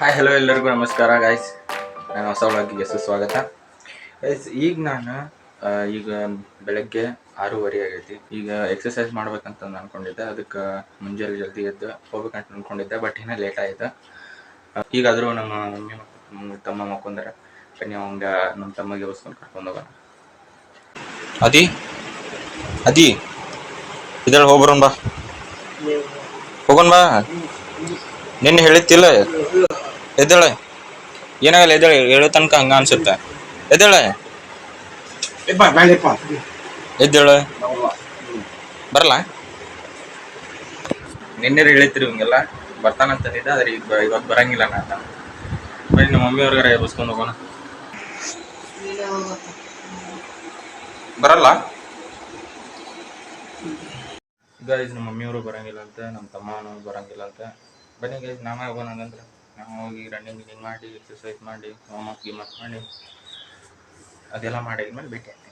Hi hello ಎಲ್ಲರಿಗೂ ನಮಸ್ಕಾರ guys. ನಾನು ಹೊಸ ವ್ಲಾಗಿಗೆ ಸುಸ್ವಾಗತ ಗೈಸ್. ಈಗ ನಾನು ಈಗ ಬೆಳಗ್ಗೆ 6:30 ಆಗೈತಿ. ಈಗ ಎಕ್ಸಸೈಸ್ ಮಾಡ್ಬೇಕಂತ ಅಂದ್ಕೊಂಡಿದ್ದೆ. ಅದಕ್ಕೆ ಮುಂಜಾನೆ ಜಲ್ದಿ ಎದ್ದು ಹೋಗ್ಬೇಕಂತ ಅಂದ್ಕೊಂಡಿದ್ದೆ, ಬಟ್ ಇನ್ನೂ ಲೇಟ್ ಆಯಿತು. ಈಗಾದರೂ ನಮ್ಮ ಮಮ್ಮಿ ಮತ್ತು ತಮ್ಮ ಮಕ್ಕೊಂಡ್ರೆ ಬನ್ನಿ ಅವಂಗೆ ನಮ್ಮ ತಮ್ಮಗೆ ಹೊಸ್ಕೊಂಡು ಕರ್ಕೊಂಡು ಹೋಗೋಣ. ಅದಿ ಅದಿ ಇದ್ರಲ್ಲಿ ಹೋಗ್ಬರೋಣ ಬಾ, ಹೋಗೋಣ ಬಾ. ನಿನ್ನೆ ಹೇಳಿತ್ತಿಲ್ಲ, ಎದ್ದೇಳೆ. ಏನಾಗಲ್ಲ, ಎದ್ದೇಳೆ. ಹೇಳೋ ತನಕ ಹಂಗ ಅನ್ಸುತ್ತೆ. ಎದ್ದೇಳೆ ಎದ್ದೇಳೆ. ಬರಲ್ಲ. ನಿನ್ನೆ ಹೇಳಿತ್ರಿ ಹಿಂಗೆಲ್ಲ ಬರ್ತಾನಂತಂದಿದ್ದ, ಆದ್ರೆ ಇವತ್ತು ಬರಂಗಿಲ್ಲ. ನಾನು ಬರೀ ನಮ್ಮ ಮಮ್ಮಿ ಅವ್ರಿಗಾರ ಎಬ್ಬಿಸ್ಕೊಂಡು ಹೋಗೋಣ. ಬರಲ್ಲ ಗೈಸ್. ನಮ್ಮ ಮಮ್ಮಿಯವರು ಬರಂಗಿಲ್ಲ ಅಂತ, ನಮ್ಮ ತಮ್ಮನೂ ಬರಂಗಿಲ್ಲ ಅಂತ. ಬನ್ನಿ ಗೈಸ್, ನಾವೇ ಹೋಗೋಣ. ಹಂಗಂದ್ರೆ ನಾವು ಹೋಗಿ ರನ್ನಿಂಗ್ ಮಾಡಿ, ಎಕ್ಸಸೈಸ್ ಮಾಡಿ, ವಾರ್ಮಪ್ ಗಿಮಪ್ ಮಾಡಿ, ಅದೆಲ್ಲ ಮಾಡಿದ್ಮೇಲೆ ಭೇಟಿ ಆಗ್ತೀನಿ.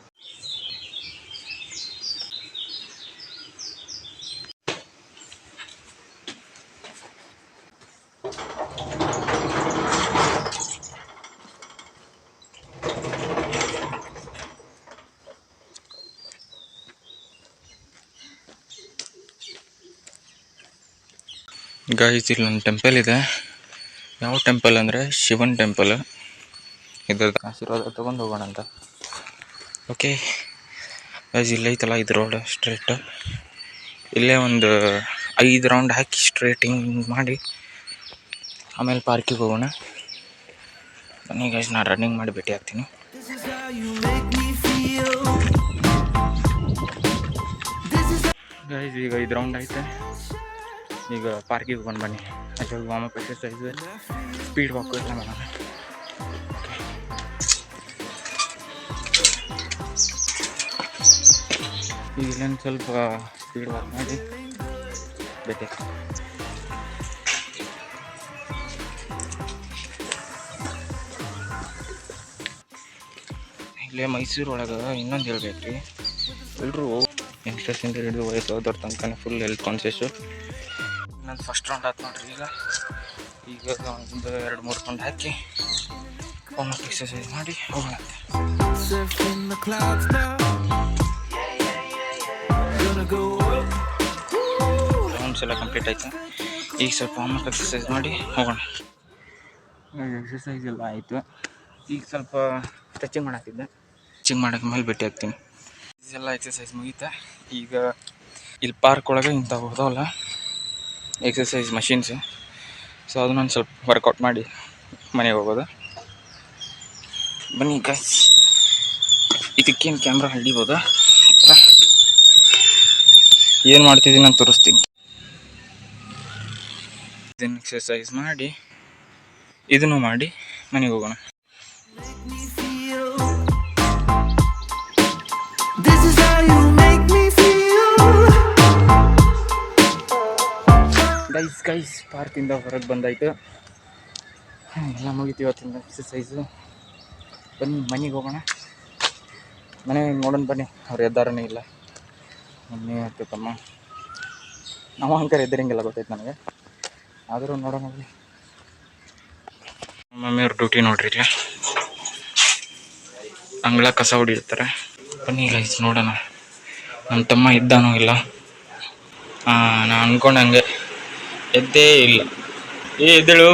ಗೈಸ್, ಇಲ್ಲಿ ಒಂದು ಟೆಂಪಲ್ ಇದೆ. ಯಾವ ಟೆಂಪಲ್ ಅಂದರೆ ಶಿವನ್ ಟೆಂಪಲ್. ಇದ್ರದ್ದು ಆಶೀರ್ವಾದ ತೊಗೊಂಡು ಹೋಗೋಣ ಅಂತ. ಓಕೆ ಗೈಸ್, ಇಲ್ಲೈತಲ್ಲ ಇದು ರೋಡ್ ಸ್ಟ್ರೇಟ್. ಇಲ್ಲೇ ಒಂದು 5 ರೌಂಡ್ ಹಾಕಿ ಸ್ಟ್ರೇಟಿಂಗ್ ಮಾಡಿ ಆಮೇಲೆ ಪಾರ್ಕಿಗೆ ಹೋಗೋಣ. ಬನ್ನಿ ಗೈಸ್, ನಾನು ರನ್ನಿಂಗ್ ಮಾಡಿ ಭೇಟಿ ಆಗ್ತೀನಿ. ಗೈಸ್, ಈಗ 5 ರೌಂಡ್ ಐತೆ. ಈಗ ಪಾರ್ಕಿಗೆ ಹೋಗೋಣ ಬನ್ನಿ. ಅಲ್ಲಿ ವಾರ್ಮಪ್ ಎಕ್ಸಸೈಸ್, ಸ್ಪೀಡ್ ವಾಕ್ ಎಲ್ಲ ಮಾಡೋಣ. ಈಗ ಇಲ್ಲೊಂದು ಸ್ವಲ್ಪ ಸ್ಪೀಡ್ ವಾಕ್ ಮಾಡಿ ಭೇಟಿ. ಇಲ್ಲೇ ಮೈಸೂರು ಒಳಗೆ ಇನ್ನೊಂದು ಹೇಳ್ಬೇಕು ರೀ, ಎಲ್ಲರೂ ಯಂಗ್ಸ್ಟರ್ಸಿಂದ ಹಿಡಿದು ವಯಸ್ಸಾದವ್ರ ತನಕ ಫುಲ್ ಹೆಲ್ತ್ ಕಾನ್ಷಿಯಸ್ಸು. ಇನ್ನೊಂದು ಫಸ್ಟ್ ರೌಂಡ್ ಆಯ್ತು ನೋಡ್ರಿ. ಈಗ ಒಂದು 2-3 ರೌಂಡ್ ಹಾಕಿ ವಾರ್ಮಪ್ ಎಕ್ಸಸೈಸ್ ಮಾಡಿ ಹೋಗೋಣ. ರೌಂಡ್ಸ್ ಎಲ್ಲ ಕಂಪ್ಲೀಟ್ ಆಯಿತು. ಈಗ ಸ್ವಲ್ಪ ವಾರ್ಮಪ್ ಎಕ್ಸಸೈಸ್ ಮಾಡಿ ಹೋಗೋಣ. ಎಕ್ಸಸೈಸ್ ಎಲ್ಲ ಆಯಿತು. ಈಗ ಸ್ವಲ್ಪ ಸ್ಟ್ರೆಚಿಂಗ್ ಮಾಡಾಕ್ತಿದ್ದೆ. ಸ್ಟ್ರೆಚಿಂಗ್ ಮಾಡೋಕೆ ಮೇಲೆ ಭೇಟಿ ಆಗ್ತೀನಿ. ಇದೆಲ್ಲ ಎಕ್ಸಸೈಸ್ ಮುಗೀತಾ. ಈಗ ಇಲ್ಲಿ ಪಾರ್ಕ್ ಒಳಗೆ ಇಂಥವು ಹೋದವಲ್ಲ ಎಕ್ಸಸೈಸ್ ಮಷಿನ್ಸು, ಸೊ ಅದನ್ನೊಂದು ಸ್ವಲ್ಪ ವರ್ಕೌಟ್ ಮಾಡಿ ಮನೆಗೆ ಹೋಗೋದು. ಬನ್ನಿ ಗೈಸ್, ಇದಕ್ಕೇನು ಕ್ಯಾಮ್ರಾ ಹಿಡಿಬೋದಾ? ಏನು ಮಾಡ್ತಿದ್ದೀನಿ ಅಂತ ತೋರಿಸ್ತೀನಿ. ಇದನ್ನು ಎಕ್ಸಸೈಸ್ ಮಾಡಿ ಇದನ್ನು ಮಾಡಿ ಮನೆಗೆ ಹೋಗೋಣ. ಗೈಸ್ ಪಾರ್ಕಿಂದ ಹೊರಗೆ ಬಂದಾಯ್ತು. ಎಲ್ಲ ಮುಗಿತು ಇವತ್ತಿಂದ ಎಕ್ಸಸೈಸು. ಬನ್ನಿ ಮನೆಗೆ ಹೋಗೋಣ. ಮನೆಗೆ ನೋಡೋಣ ಬನ್ನಿ. ಅವ್ರು ಎದ್ದಾರನೇ ಇಲ್ಲ, ಮಮ್ಮಿ ಮತ್ತು ತಮ್ಮ. ನಾವು ಅಂಕರ್ ಎದ್ದರಂಗಿಲ್ಲ ಗೊತ್ತೈತೆ ನನಗೆ, ಆದರೂ ನೋಡೋಣ ಬನ್ನಿ. ಮಮ್ಮಿಯವ್ರ ಡ್ಯೂಟಿ ನೋಡ್ರಿ, ಇಲ್ಲ ಅಂಗಳ ಕಸ ಹೊಡಿರ್ತಾರೆ. ಬನ್ನಿ ಗೈಸ್ ನೋಡೋಣ ನಮ್ಮ ತಮ್ಮ ಇದ್ದಾನೋ ಇಲ್ಲ. ನಾನು ಅಂದ್ಕೊಂಡಂಗೆ ಎದ್ದೇ ಇಲ್ಲ. ಎದ್ದೇಳು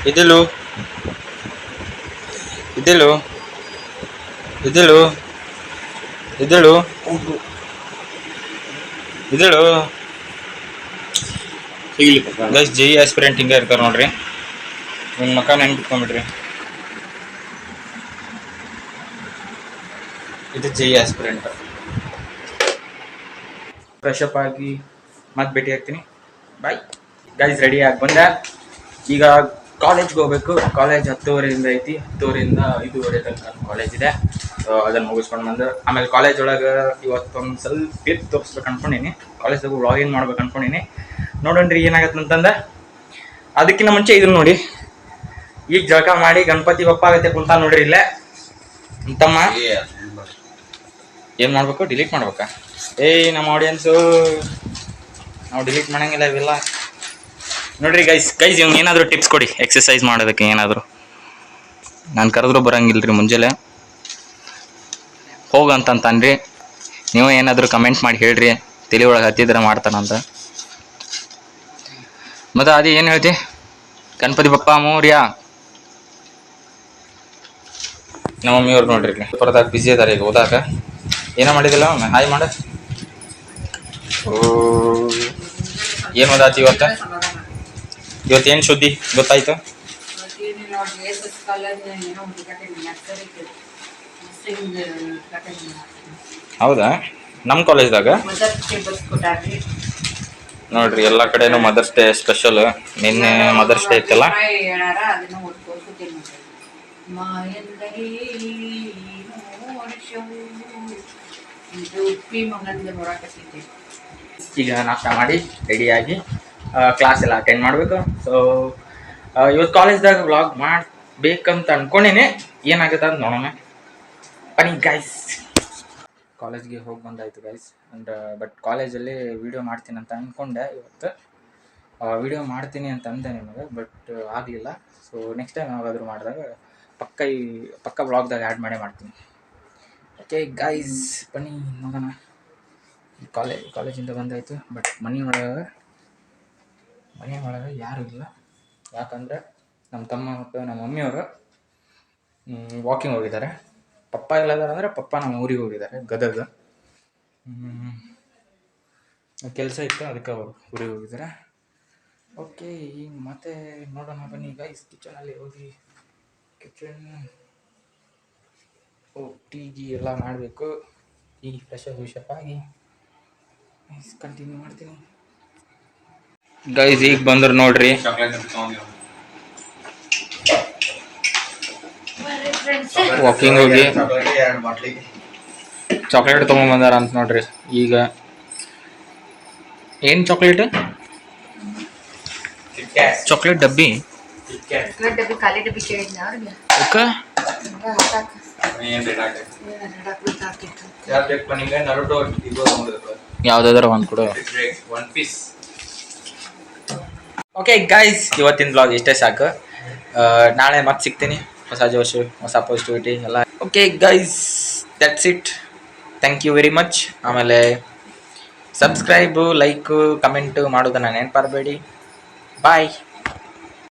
ಎದ್ದೇಳು ಎದ್ದೇಳು ಎದ್ದೇಳು ಎದ್ದೇಳು ಎದ್ದೇಳು. ಗೈಸ್, ಜೈ ಆಸ್ಪಿರೆಂಟ್ ಹಿಂಗೆ ಇರ್ತಾರೆ ನೋಡ್ರಿ. ನಿಮ್ಮ ಮಕ್ಕ ನೆನ್ಬಿಟ್ಕೊಂಡ್ಬಿಡ್ರಿ. ಇದು ಜೈ ಆಸ್ಪಿರೆಂಟ್. ಫ್ರೆಶಪ್ ಆಗಿ ಮತ್ತೆ ಭೇಟಿ ಆಗ್ತೀನಿ. Bye guys. ರೆಡಿ ಆಗಿ ಬಂದೆ. ಈಗ ಕಾಲೇಜ್ಗೆ ಹೋಗ್ಬೇಕು. ಕಾಲೇಜ್ 10:30 ಐತಿ. 10:00ರಿಂದ 5:30 ತನಕ ಕಾಲೇಜ್ ಇದೆ. ಸೊ ಅದನ್ನು ಮುಗಿಸ್ಕೊಂಡು ಬಂದು ಆಮೇಲೆ ಕಾಲೇಜ್ ಒಳಗೆ ಇವತ್ತೊಂದು ಸ್ವಲ್ಪ ಕ್ಲಿಪ್ ತೋರಿಸ್ಬೇಕು ಅನ್ಕೊಂಡಿನಿ. ಕಾಲೇಜ್ದಾಗ ವ್ಲಾಗಿಂಗ್ ಮಾಡ್ಬೇಕು ಅನ್ಕೊಂಡಿನಿ. ನೋಡೋಣ್ರಿ ಏನಾಗತ್ತೆ ಅಂತಂದ. ಅದಕ್ಕಿಂತ ಮುಂಚೆ ಇದನ್ನ ನೋಡಿ. ಈಗ ಜಳಕ ಮಾಡಿ ಗಣಪತಿ ಬಪ್ಪ ಆಗತ್ತೆ ಕುಂತ ನೋಡ್ರಿ. ಇಲ್ಲೇ ತಮ್ಮ ಏನು ಮಾಡ್ಬೇಕು? ಡಿಲೀಟ್ ಮಾಡ್ಬೇಕಾ? ನಮ್ಮ ಆಡಿಯನ್ಸು ನಾವು ಡಿಲೀಟ್ ಮಾಡಂಗಿಲ್ಲ ಇವೆಲ್ಲ. ನೋಡ್ರಿ ಗೈಸ್ ಇವ್ನು ಏನಾದರೂ ಟಿಪ್ಸ್ ಕೊಡಿ ಎಕ್ಸಸೈಸ್ ಮಾಡೋದಕ್ಕೆ ಏನಾದರೂ. ನಾನು ಕರೆದ್ರೂ ಬರಂಗಿಲ್ರಿ ಮುಂಜಾನೆ ಹೋಗಂತಂತಾನ್ರಿ. ನೀವು ಏನಾದರೂ ಕಮೆಂಟ್ ಮಾಡಿ ಹೇಳ್ರಿ ತಲೆ ಒಳಗೆ ಹತ್ತಿದ್ರೆ ಮಾಡ್ತಾನಂತ. ಮತ್ತೆ ಅದೇ ಏನು ಹೇಳ್ತಿ ಗಣಪತಿ ಬಪ್ಪ ಮೋರ್ಯಾ. ನಮ್ಮ ಮಮ್ಮಿಯವ್ರು ನೋಡ್ರಿ ಪರದಾಗ ಬಿಸಿ ಇದಾರೆ ಈಗ ಓದಾಕ. ಏನೋ ಮಾಡಿದಿಲ್ಲ ಒಮ್ಮೆ ಹಾಯ್ ಮಾಡ. ಏನು ಓದಾತಿ ಇವತ್ತೇನು ಸುದ್ದಿ ಗೊತ್ತಾಯ್ತು? ಹೌದಾ? ನಮ್ಮ ಕಾಲೇಜ್ದಾಗ ನೋಡ್ರಿ ಎಲ್ಲ ಕಡೆನೂ ಮದರ್ಸ್ ಡೇ ಸ್ಪೆಷಲ್. ನಿನ್ನೆ ಮದರ್ಸ್ ಡೇ ಇತ್ತಲ್ಲ. ಈಗ ನಾಷ್ಟ ಮಾಡಿ ರೆಡಿಯಾಗಿ ಕ್ಲಾಸ್ ಎಲ್ಲ ಅಟೆಂಡ್ ಮಾಡಬೇಕು. ಸೊ ಇವತ್ತು ಕಾಲೇಜ್ದಾಗ ವ್ಲಾಗ್ ಮಾಡಬೇಕಂತ ಅನ್ಕೊಂಡೇನೆ. ಏನಾಗುತ್ತೆ ಅಂತ ನೋಡೋಣ ಬನ್ನಿ ಗೈಸ್. ಕಾಲೇಜ್ಗೆ ಹೋಗಿ ಬಂದಾಯಿತು ಗೈಸ್. ಅಂಡ್ ಬಟ್ ಕಾಲೇಜಲ್ಲಿ ವೀಡಿಯೋ ಮಾಡ್ತೀನಿ ಅಂತ ಅಂದ್ಕೊಂಡೆ ಇವತ್ತು. ವೀಡಿಯೋ ಮಾಡ್ತೀನಿ ಅಂತ ಅಂದೆ ನಿಮಗೆ, ಬಟ್ ಆಗಲಿಲ್ಲ. ಸೊ ನೆಕ್ಸ್ಟ್ ಟೈಮ್ ಯಾವಾಗಾದರೂ ಮಾಡಿದಾಗ ಪಕ್ಕ ವ್ಲಾಗ್ದಾಗ ಆ್ಯಡ್ ಮಾಡ್ತೀನಿ. ಓಕೆ ಗೈಸ್ ಬನ್ನಿ ನೋಡೋಣ. ಕಾಲೇಜಿಂದ ಬಂದಾಯಿತು. ಬಟ್ ಮನೆಯೊಳಗೆ ಯಾರೂ ಇಲ್ಲ. ಯಾಕಂದರೆ ನಮ್ಮ ತಮ್ಮ ಮತ್ತು ನಮ್ಮ ಮಮ್ಮಿಯವರು ವಾಕಿಂಗ್ ಹೋಗಿದ್ದಾರೆ. ಪಪ್ಪ ಎಲ್ಲದಾರ ಅಂದರೆ ಪಪ್ಪ ನಮ್ಮ ಊರಿಗೆ ಹೋಗಿದ್ದಾರೆ, ಗದಗ. ಕೆಲಸ ಇತ್ತು ಅದಕ್ಕೆ ಅವರು ಊರಿಗೆ ಹೋಗಿದ್ದಾರೆ. ಓಕೆ ಈಗ ಮತ್ತೆ ನೋಡೋಣ ಬನ್ನಿ ಗೈಸ್. ಕಿಚನಲ್ಲಿ ಹೋಗಿ ಟೀ ಎಲ್ಲ ಮಾಡಬೇಕು. ಟೀ ಫ್ರೆಶಪ್ ಆಗಿ ಕಂಟಿನ್ಯೂ ಮಾಡ್ತೀನಿ ಗೈಸ್. ಈಗ ಬಂದ್ರು ನೋಡ್ರಿ ವಾಕಿಂಗ್ ಹೋಗಿ ಚಾಕ್ಲೇಟ್ ತೊಗೊಂಬಂದಾರ ಅಂತ ನೋಡ್ರಿ. ಈಗ ಏನು ಚಾಕ್ಲೇಟ್ ಡಬ್ಬಿ ಯಾವ್ದಾದ್ರ ಒಂದು ಕೊಡು. ಓಕೆ ಗೈಸ್ ಇವತ್ತಿನ ಬ್ಲಾಗ್ ಇಷ್ಟೇ ಸಾಕು. ನಾಳೆ ಮತ್ತೆ ಸಿಗ್ತೀನಿ. ಹೊಸ ಜೋಶು, ಹೊಸ ಪಾಸಿಟಿವಿಟಿ ಎಲ್ಲ. Okay guys that's it. Thank you very much. ಆಮೇಲೆ ಸಬ್ಸ್ಕ್ರೈಬು, ಲೈಕು, ಕಮೆಂಟು ಮಾಡೋದನ್ನು ನೆನಪಾರಬೇಡಿ. ಬಾಯ್.